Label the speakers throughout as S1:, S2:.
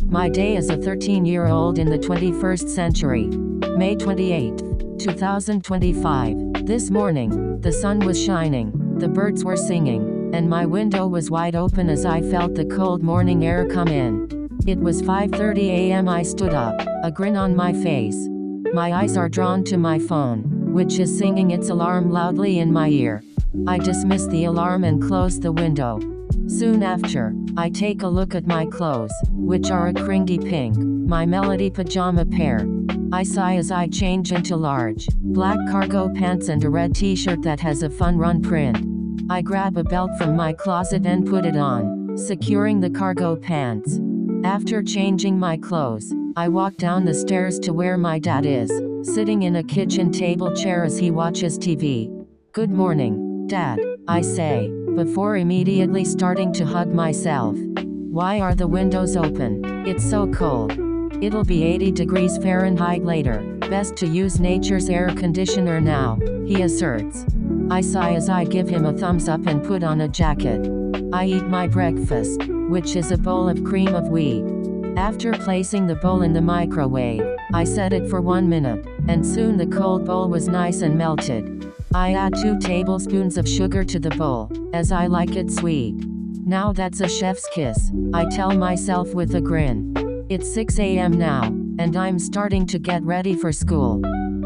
S1: My day as a 13-year-old in the 21st century. May 28, 2025. This morning, the sun was shining, the birds were singing, and my window was wide open as I felt the cold morning air come in. It was 5:30 a.m. I stood up, a grin on my face. My eyes are drawn to my phone, which is singing its alarm loudly in my ear. I dismiss the alarm and close the window. Soon after, I take a look at my clothes, which are a cringy pink, my Melody pajama pair. I sigh as I change into large, black cargo pants and a red t-shirt that has a fun run print. I grab a belt from my closet and put it on, securing the cargo pants. After changing my clothes, I walk down the stairs to where my dad is, sitting in a kitchen table chair as he watches TV. "Good morning, Dad," I say, before immediately starting to hug myself. "Why are the windows open? It's so cold. It'll be 80 degrees Fahrenheit later. Best to use nature's air conditioner now," he asserts. I sigh as I give him a thumbs up and put on a jacket. I eat my breakfast, which is a bowl of cream of wheat. After placing the bowl in the microwave, I set it for 1 minute, and soon the cold bowl was nice and melted. I add 2 tablespoons of sugar to the bowl, as I like it sweet. "Now that's a chef's kiss," I tell myself with a grin. It's 6 a.m. now, and I'm starting to get ready for school.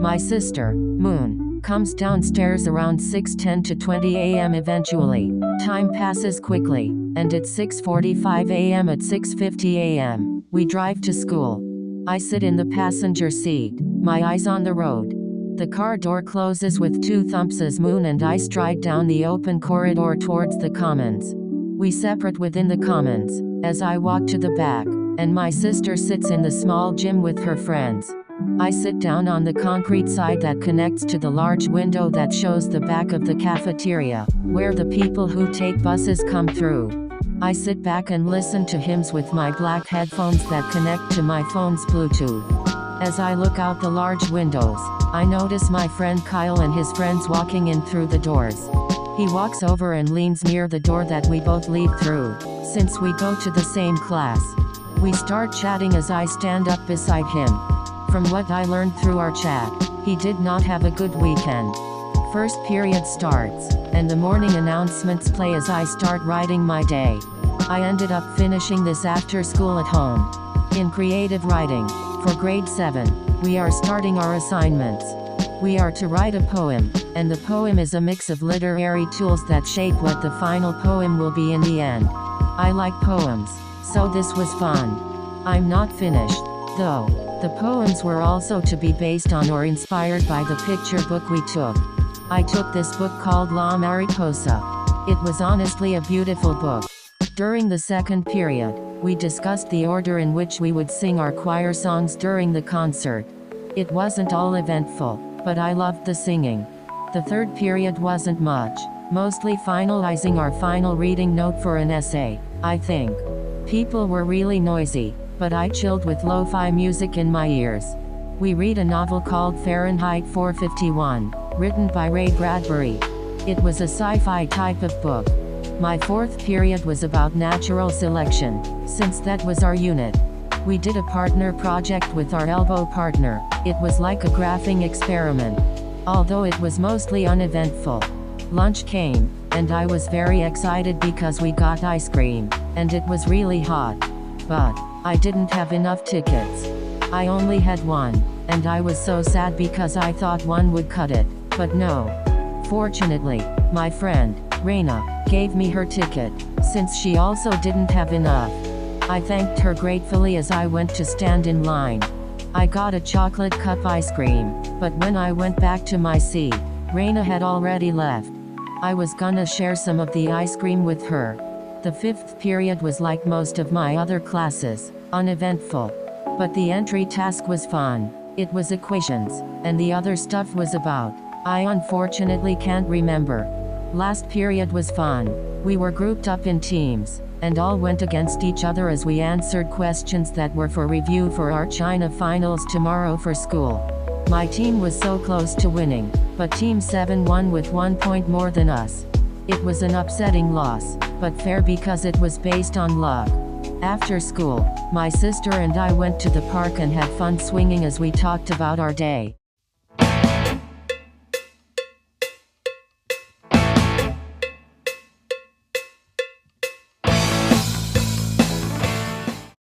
S1: My sister, Moon, comes downstairs around 6:10 to 20 a.m. eventually. Time passes quickly, and it's 6:45 a.m. At 6:50 a.m., we drive to school. I sit in the passenger seat, my eyes on the road. The car door closes with 2 thumps as Moon and I stride down the open corridor towards the commons. We separate within the commons, as I walk to the back, and my sister sits in the small gym with her friends. I sit down on the concrete side that connects to the large window that shows the back of the cafeteria, where the people who take buses come through. I sit back and listen to hymns with my black headphones that connect to my phone's Bluetooth. As I look out the large windows, I notice my friend Kyle and his friends walking in through the doors. He walks over and leans near the door that we both leave through, since we go to the same class. We start chatting as I stand up beside him. From what I learned through our chat, he did not have a good weekend. First period starts, and the morning announcements play as I start writing my day. I ended up finishing this after school at home. In creative writing, for grade 7, we are starting our assignments. We are to write a poem, and the poem is a mix of literary tools that shape what the final poem will be in the end. I like poems, so this was fun. I'm not finished, though. The poems were also to be based on or inspired by the picture book we took. I took this book called La Mariposa. It was honestly a beautiful book. During the second period, we discussed the order in which we would sing our choir songs during the concert. It wasn't all eventful, but I loved the singing. The third period wasn't much, mostly finalizing our final reading note for an essay, I think. People were really noisy, but I chilled with lo-fi music in my ears. We read a novel called Fahrenheit 451, written by Ray Bradbury. It was a sci-fi type of book. My fourth period was about natural selection, since that was our unit. We did a partner project with our elbow partner. It was like a graphing experiment. Although it was mostly uneventful. Lunch came, and I was very excited because we got ice cream, and it was really hot. But I didn't have enough tickets. I only had one, and I was so sad because I thought one would cut it, but no. Fortunately, my friend, Raina, gave me her ticket, since she also didn't have enough. I thanked her gratefully as I went to stand in line. I got a chocolate cup ice cream, but when I went back to my seat, Raina had already left. I was gonna share some of the ice cream with her. The fifth period was like most of my other classes, uneventful. But the entry task was fun. It was equations, and the other stuff was about. I unfortunately can't remember. Last period was fun. We were grouped up in teams, and all went against each other as we answered questions that were for review for our China finals tomorrow for school. My team was so close to winning, but Team 7 won with 1 point more than us. It was an upsetting loss, but fair because it was based on luck. After school, my sister and I went to the park and had fun swinging as we talked about our day.